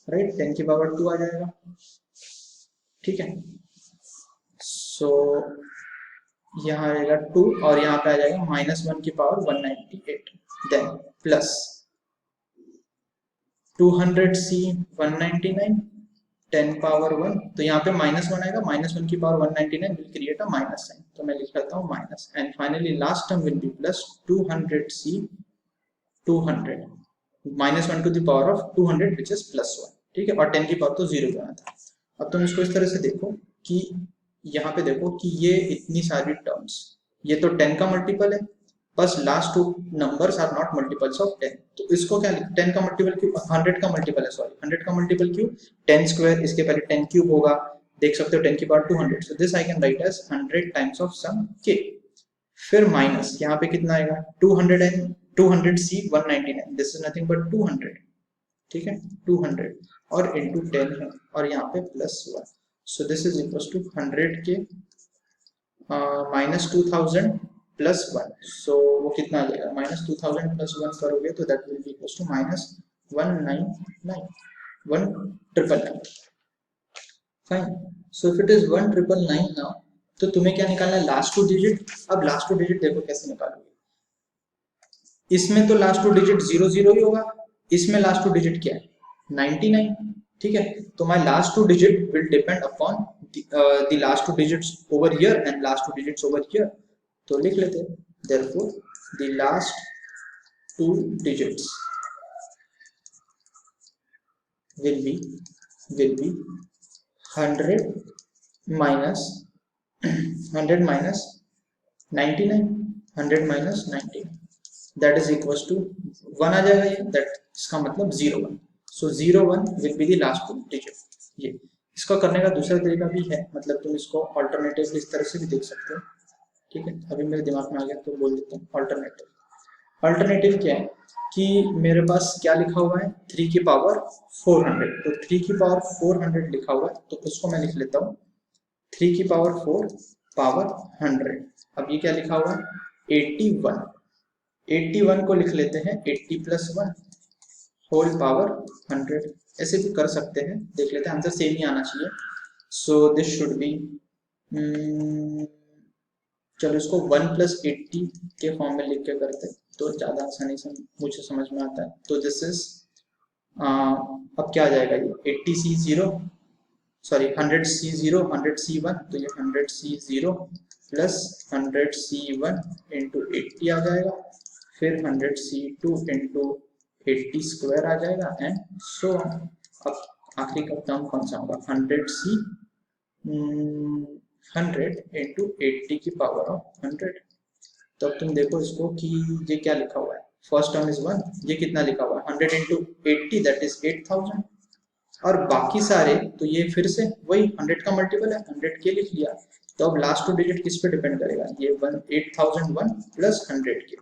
राइट, 10 की पावर 2 आ जाएगा। ठीक है, सो यहाँ आएगा 2 और यहाँ पे आ जाएगा माइनस 1 की power 198, then plus 200c 199 10 power 1, तो यहाँ पे माइनस 1 आएगा, माइनस 1 की पावर 199 will create a minus sign, तो मैं लिख लेता हूँ minus, and finally last term will be plus 200c 200 minus 1 to the power of 200 which is plus 1। ठीक है, और 10 की पावर तो 0 बना था। अब तुम इसको इस तरह से देखो कि यहाँ पे देखो कि ये इतनी सारी टर्म्स, ये तो 10 का मल्टीपल है, बस last two numbers are not multiples of 10, तो इसको क्या, 10 का मल्टीपल क्यों, 100 का मल्टीपल है, सॉरी 100 का मल्टीपल क्यों, 10 स्क्वायर, इसके पहले 10 क्यूब होगा, देख सकते हो 10 की power 200, so this I can write as 100 times of some k। फिर माइनस यहाँ पे कितना आएगा, 200c 199, this is nothing but 200। ठीक है, 200 और इंटू 10 है, और यहाँ पे plus 1, so this is equal to 100 के माइनस 2000 प्लस 1, सो वो कितना आ जाएगा, माइनस 2000 प्लस 1 करोगे तो that will be equal to minus 199, 1999। Fine, so if it is 1999 now, तो तुम्हें क्या निकालना है, लास्ट टू डिजिट। अब लास्ट टू डिजिट देखो कैसे निकालोगे, इसमें तो लास्ट टू डिजिट 00 ही होगा, इसमें लास्ट टू डिजिट क्या है, 99। ठीक है, तो my last two digit will depend upon the last two digits over here and last two digits over here, तो लिख लेते हैं therefore the last two digits will be 100 minus 100 minus 99, 100 minus 99, that is equals to 1 आ जाएगा, ये that इसका मतलब 01, so 01 will be the last two digit। ये इसका करने का दूसरा तरीका भी है, मतलब तुम इसको ऑल्टरनेटिव इस तरह से भी देख सकते हो। ठीक है, अभी मेरे दिमाग में आ गया तो बोल देता हूँ ऑल्टरनेटिव। ऑल्टरनेटिव क्या है कि मेरे पास क्या लिखा हुआ है, 3 की पावर 400, तो 3 की पावर 400 लिखा हुआ है, तो उसको मैं लिख लेता हूँ 3 की पावर 4 पावर 100। अब ये क्या लिखा हुआ है, 81, 81 को लिख लेते हैं 80 प्लस 1 होल पावर 100, ऐसे भी कर सकते हैं, देख लेते हैं, आंसर सेम ही आना चाहिए। सो दिस शुड बी, चलो इसको 1 प्लस 80 के फॉर्म में लिख के करते तो ज़्यादा आसानी से मुझे समझ में आता है। तो दिस इज अब क्या आ जाएगा, ये 80c0 सॉरी 100c0 100c1, तो ये 100c0 प्लस 100c1 इंटू 80 आ जाएगा, फिर 100c2 इंटू 80 स्क्वायर आ जाएगा, एंड सो अब आखिरी का टर्म कौन सा होगा, 100c 100 इंटू 80 की पावर ऑफ 100। तो अब तुम देखो इसको कि ये क्या लिखा हुआ है, फर्स्ट टर्म इज 1, ये कितना लिखा हुआ है, 100 इंटू 80 दैट इज 8000, और बाकी सारे तो ये फिर से वही 100 का मल्टीपल है, 100 के लिख लिया। तो अब लास्ट टू डिजिट किस पे डिपेंड करेगा, ये 8001 प्लस 100 के।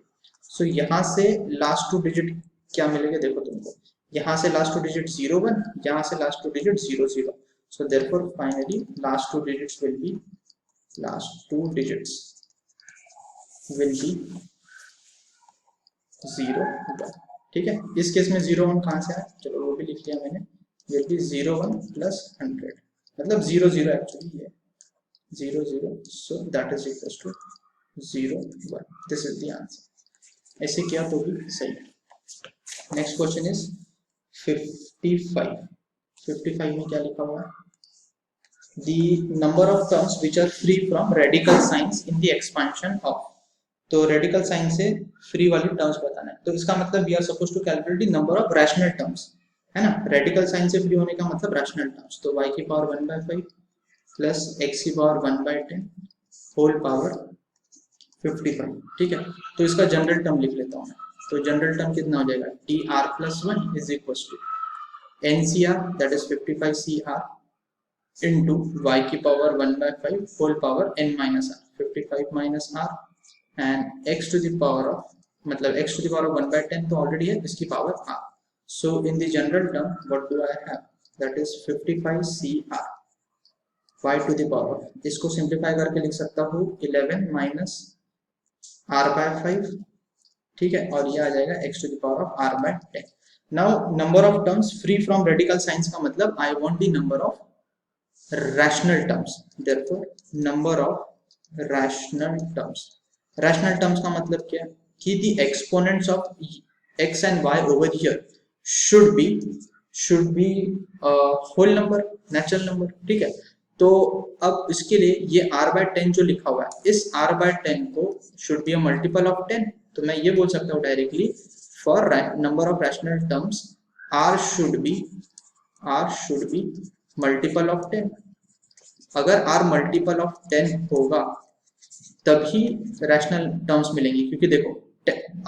सो यहाँ से लास्ट टू डिजिट क्या मिलेगा देखो तुमको, यहाँ से लास्ट टू डिजिट 01, यहाँ से last two digit 00। So therefore finally last two digits will be 0 1। ठीक है, इस केस में 01 कहाँ से आया, चलो वो भी लिख लिया मैंने, विल बी 01 प्लस 100, मतलब 00 एक्चुअली ये 00, so that is equal to 01। This is the answer. ऐसे किया तो भी सही है। Next question is 55। 55 में क्या लिखा हुआ है, the number of terms which are free from radical signs in the expansion of। तो रेडिकल साइन से फ्री वाली टर्म्स बताना है, तो इसका मतलब we are suppose to calculate the number of rational terms, है ना। रेडिकल साइन से फ्री होने का मतलब रैशनल टर्म्स, तो y की पावर 1/5 प्लस x की पावर 1/10 होल पावर 55। ठीक है, तो इसका जनरल टर्म लिख लेता हूँ मैं। तो जनरल टर्म कितना हो जाएगा, tr+1 is equal to ncr that is 55cr into y की power 1/5 whole power n minus r, 55 minus r and x to the power of, मतलब x to the power of 1/10 तो ऑलरेडी है, इसकी power r। so in the general term what do I have, that is 55cr y to the power of, इसको सिंप्लीफाई करके लिख सकता हूँ 11 minus r/5। ठीक है, और ये आ जाएगा x to the power of r/10। now number of terms free from radical signs का मतलब I want the number of rational terms, therefore number of rational terms। Rational terms का मतलब क्या है कि the exponents of x and y over here should be whole number, natural number. ठीक है, तो अब इसके लिए ये r/10 जो लिखा हुआ है, इस r/10 को should be a multiple of 10। तो मैं ये बोल सकता हूँ directly for number of rational terms r should be multiple of 10। अगर r मल्टीपल ऑफ 10 होगा तभी रैशनल टर्म्स मिलेंगी, क्योंकि देखो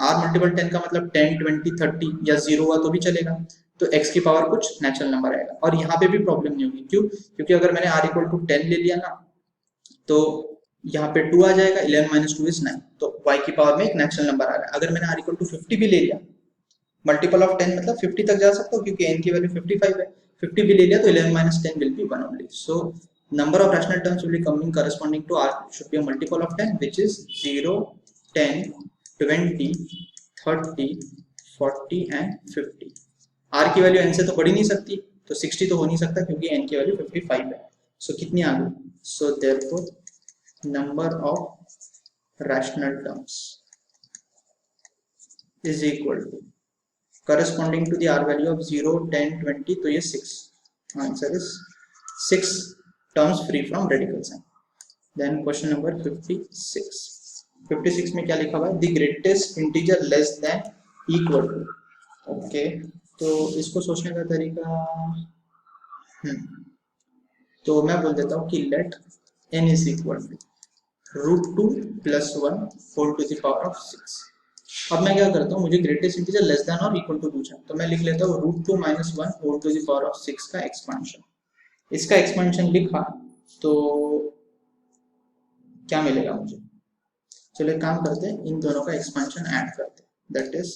r मल्टीपल 10 का मतलब 10 20 30 या 0 हुआ तो भी चलेगा, तो x की पावर कुछ नेचुरल नंबर आएगा। और यहाँ पे भी प्रॉब्लम नहीं होगी, क्यों, क्योंकि अगर मैंने r इक्वल टू 10 ले लिया ना, तो यहाँ पे 2 आ जाएगा, 11 minus 2 is 9, तो y की पावर में एक नेचुरल नंबर आ रहा है। अगर मैंने r इक्वल टू 50 भी ले लिया, मल्टीपल ऑफ 10 मतलब 50 तक जा सकता हूँ, क्योंकि n की वैल्यू 55 है, 50 भी ले लिया तो 11 minus 10 will be 1 only। so number of rational terms will be coming corresponding to r should be a multiple of 10, which is 0 10 20 30 40 and 50। r की वैल्यू n से तो बढ़ ही नहीं सकती, तो 60 तो हो नहीं सकता क्योंकि n की वैल्यू 55 है। सो कितनी आ गई, so therefore number of rational terms is equal to corresponding to the r value of 0 10 20, तो ये 6, answer is 6 terms free from radical sign। then question number 56। 56 में क्या लिखा हुआ है, the greatest integer less than equal to। Okay, तो इसको सोचने का तरीका तो मैं बोल देता हूँ कि let n is equal to √2 + 1 whole to the power of 6। अब मैं क्या करता हूँ, मुझे ग्रेटेस्ट इंटीजर लेस देन और इक्वल टू पूछा, तो मैं लिख लेता हूँ √2 - 1 whole to the power of 6 का एक्सपेंशन। इसका एक्सपेंशन लिखा तो क्या मिलेगा मुझे, चलो एक काम करते हैं, इन दोनों का एक्सपेंशन ऐड करते हैं, that is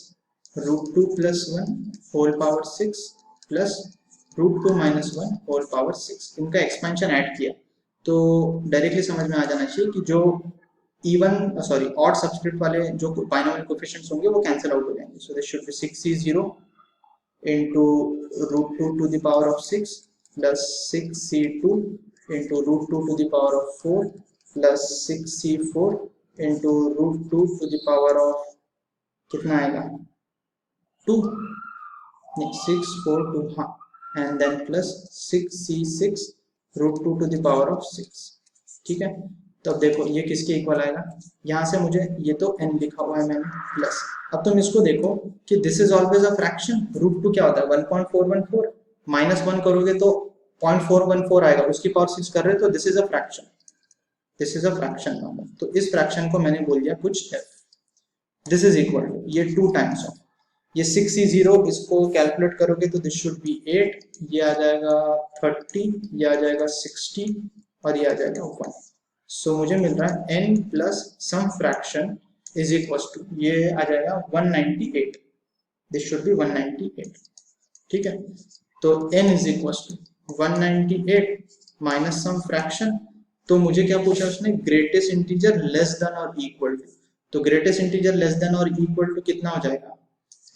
√2 + 1 whole power 6 plus √2 - 1 whole power 6। इनका एक्सपेंशन ऐड किया तो डायरेक्टली समझ में आ जाना चाहिए कि जो इवन ऑड सब्सक्रिप्ट वाले जो बाइनोमियल कोएफिशिएंट्स होंगे वो कैंसिल आउट हो जाएंगे। सो this should B 6c0 into √2 to the power of 6 plus 6c2 into √2 to the power of 4 plus 6c4 into √2 to the power of कितना आएगा 2, 6 4 2, हाँ, and then plus 6c6 √2 to the power of 6। ठीक है, तो अब देखो ये किसके इक्वल आएगा, यहाँ से मुझे ये तो n लिखा हुआ है मैंने प्लस, अब तुम इसको देखो कि this is always a fraction, √2 क्या होता है 1.414, -1 करोगे तो 0.414 आएगा, उसकी पावर 6 कर रहे हो तो this is a fraction, this is a fraction number. तो इस फ्रैक्शन को मैंने बोल दिया कुछ f, this is equal to ये 2 टाइम्स ऑफ ये 6 ही 0, इसको कैलकुलेट करोगे तो दिस शुड बी 8, ये आ जाएगा 30, ये आ जाएगा 60 और ये आ जाएगा 1। सो मुझे मिल रहा है n plus some fraction is equal to, ये आ जाएगा 198, दिस शुड बी 198, ठीक है। तो n is equal to 198 minus some fraction, तो मुझे क्या पूछा उसने, ग्रेटेस्ट इंटीजर लेस देन और इक्वल टू, तो ग्रेटेस्ट इंटीजर लेस देन और इक्वल टू कितना हो जाएगा,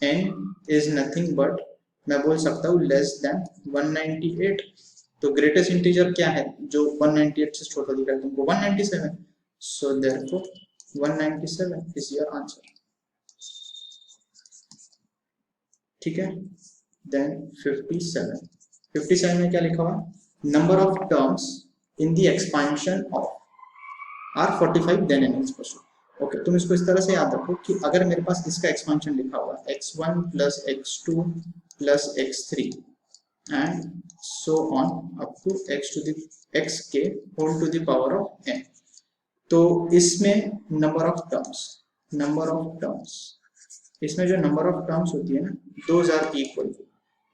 n इज नथिंग बट, मैं बोल सकता हूँ लेस देन 198, तो ग्रेटेस्ट इंटीजर क्या है जो 198 से छोटा दिख रहा है तुमको, 197, so therefore 197 is your answer, ठीक है। देन 57 में क्या लिखा हुआ, number of terms in the expansion of are 45 then n is equal to, okay. तुम इसको इस तरह से याद रखो कि अगर मेरे पास इसका एक्सपेंशन लिखा हुआ है x1 plus x2 plus x3 and so on up to x के whole to the power of n, तो इसमें नंबर ऑफ टर्म्स इसमें जो नंबर ऑफ टर्म्स होती है ना, दोज आर इक्वल टू,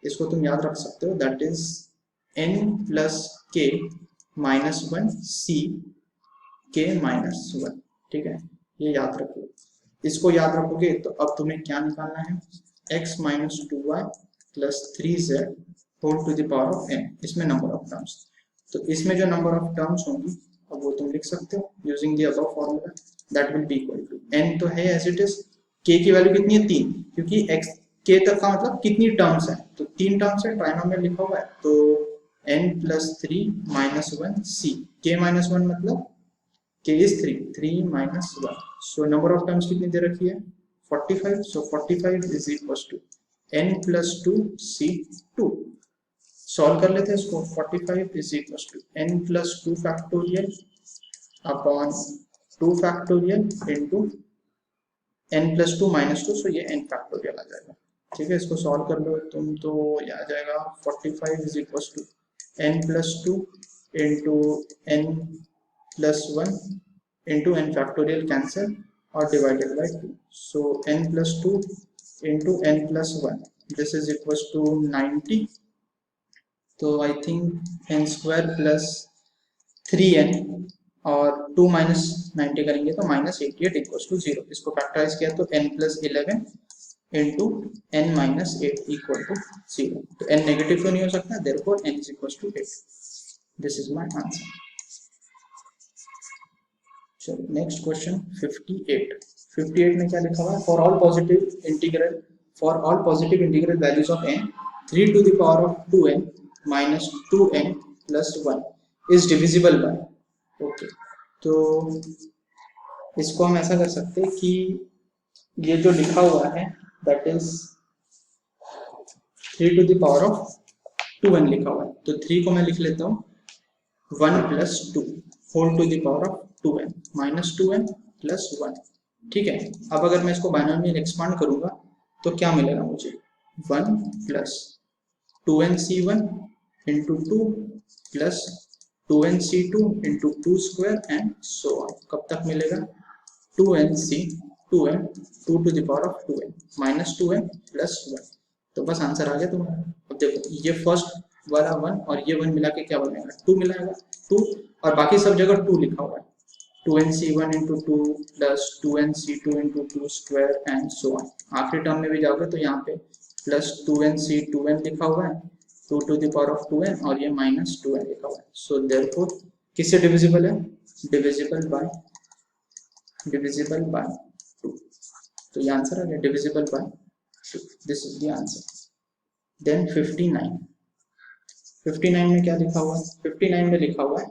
इसको तुम याद रख सकते हो, that is n plus k minus 1 c k minus 1, ठीक है, ये याद रखो। इसको याद रखोगे तो अब तुम्हें क्या निकालना है, x minus 2y plus 3z whole to the power of n, इसमें नंबर ऑफ टर्म्स, तो इसमें जो नंबर ऑफ टर्म्स होंगी अब वो तुम लिख सकते हो using the above formula, that will be equal to, n तो है एज इट इज, k की वैल्यू कितनी है 3, क्योंकि x k तक का मतलब कितनी टर्म्स है, तो 3 टर्म्स है, ट्राइनोमियल लिखा हुआ है, तो n plus 3 minus 1 c, k minus 1 मतलब k is 3 minus 1, so number of terms कितनी दे रखी है 45, so 45 is equal to n plus 2 c 2, solve कर लेते हैं इसको, 45 is equal to n plus 2 factorial upon 2 factorial into n plus 2 minus 2, so ये n फैक्टोरियल आ जाएगा, ठीक है। इसको सॉल्व कर लो तुम तो ये आ जाएगा 45 is equal to n plus 2 into n plus 1 into n factorial cancel और divided by 2, so n plus 2 into n plus 1, this is equal to 90, तो I think n square plus 3n और 2 माइनस 90 करेंगे तो माइनस 88 इक्वल टू 0, इसको फैक्टराइज किया तो n plus 11 into n minus 8 equal to 0, तो n नेगेटिव तो नहीं हो सकता, therefore n is equal to 8, this is my answer. चलो नेक्स्ट क्वेश्चन 58 में क्या लिखा हुआ है, for all positive integral values of n 3 to the power of 2n minus 2n plus 1 is divisible by, okay, तो इसको हम ऐसा कर सकते हैं कि ये जो लिखा हुआ है that is 3 to the power of 2n लिखा हुआ है, तो 3 को मैं लिख लेता हूँ 1 plus 2 whole to the power of 2n minus 2n plus 1, ठीक है। अब अगर मैं इसको बाइनोमियल एक्सपांड करूंगा तो क्या मिलेगा मुझे, 1 plus 2nc1 into 2 plus 2nc2 into 2 square and so on, कब तक मिलेगा 2nc2n 2 to the power of 2n minus 2n plus 1, तो बस आंसर आ गया तुम्हारा। अब देखो ये फर्स्ट वाला 1 और ये 1 मिला के क्या बनेगा 2 मिलाएगा 2, और बाकी सब जगह 2 लिखा हुआ है, 2nc1 into 2 plus 2nc2 into 2 square and so on, आखिरी टर्म में भी जाओगे तो यहाँ पे प्लस 2nc2n लिखा हुआ है 2 to the power of 2n और ये माइनस 2n लिखा हुआ है, सो देयरफॉर किससे डिविजिबल है, डिविजिबल बाय 2, तो ये आंसर आ गया divisible by 2, this is the answer. Then 59 में क्या लिखा हुआ है, 59 में लिखा हुआ है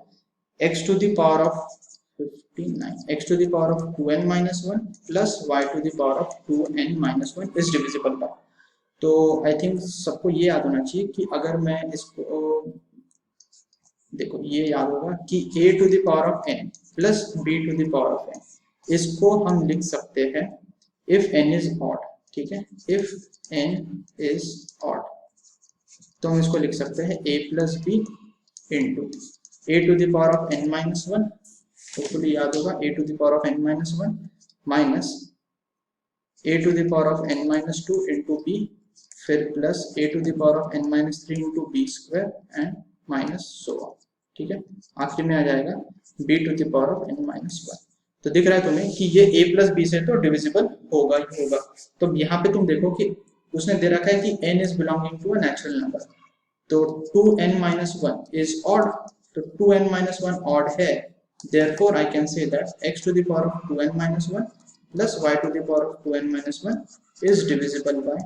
x to the power of 59 x to the power of 2n minus 1 plus y to the power of 2n minus 1 is divisible by, तो आई थिंक सबको ये याद होना चाहिए कि अगर मैं इसको देखो ये याद होगा कि a to the power of n plus b to the power of n, इसको हम लिख सकते हैं इफ n इज ऑड, ठीक है, इफ n इज ऑड तो हम इसको लिख सकते हैं a plus B into a to the power of n minus 1, hopefully याद होगा a to the power of n minus 1 minus a to the power of n minus 2 into b, फिर plus a to the power of n minus 3 into b square and minus so on। ठीक है, आखिर में आ जाएगा b to the power of n minus 1। तो दिख रहा है तुम्हें कि ये a प्लस बी से तो डिविजिबल होगा ही होगा। तो यहाँ पे तुम देखो कि उसने दे रखा है कि n is belonging to a natural number, तो 2n minus 1 is odd, तो 2n minus 1 odd है, therefore I can say that x to the power of 2n minus 1 plus y to the power of 2n minus 1 is divisible by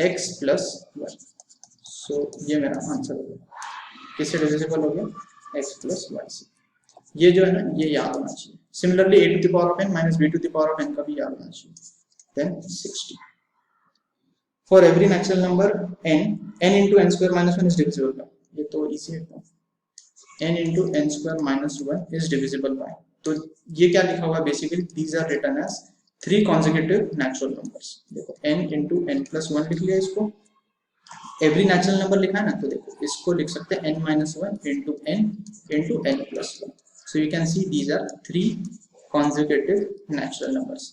x plus y। so ये मेरा आंसर हो गया, किससे डिविजिबल हो गया, x plus y से। ये जो है ना ये याद होना चाहिए। Similarly a to the power of n minus b to the power of n का भी याद होना चाहिए। then 60 for every natural number n into n square minus 1 is divisible by, ये तो इजी है, n into n square minus 1 is divisible by। तो ये क्या लिखा हुआ है basically, these are written as 3 consecutive natural numbers। देखो n into n plus 1 लिख लिया इसको, एवरी नेचुरल नंबर लिखा है ना, तो देखो इसको लिख सकते हैं n minus 1 into n plus 1। so you can see these are 3 consecutive natural numbers।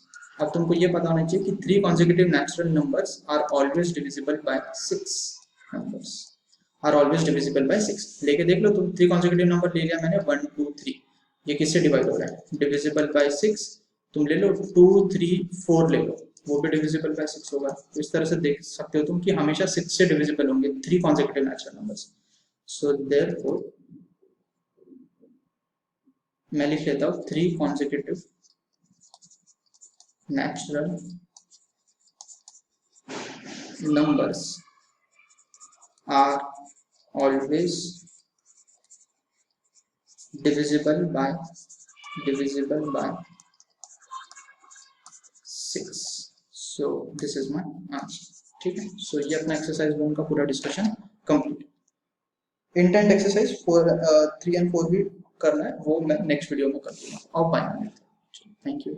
अब तुमको ये पता होना चाहिए कि 3 consecutive natural numbers are always divisible by 6 numbers are always divisible by 6। लेके देख लो तुम, 3 consecutive number ले लिया मैंने 1 2 3, ये किससे डिवाइड हो रहा है, डिविजिबल बाय 6। तुम ले लो 2 3 4 ले लो, वो भी डिविजिबल बाय 6 होगा। तो इस तरह से देख सकते हो तुम कि हमेशा 6 से डिविजिबल होंगे 3 consecutive natural numbers। so therefore मैं लिख लेता हूँ 3 consecutive natural numbers are always divisible by 6। so this is my answer। ठीक है, so ये अपना एक्सरसाइज 1 का पूरा discussion complete. Intent exercise 3 and 4 भी करना है, वो मैं नेक्स्ट वीडियो में कर दूंगा। और बाय, थैंक यू।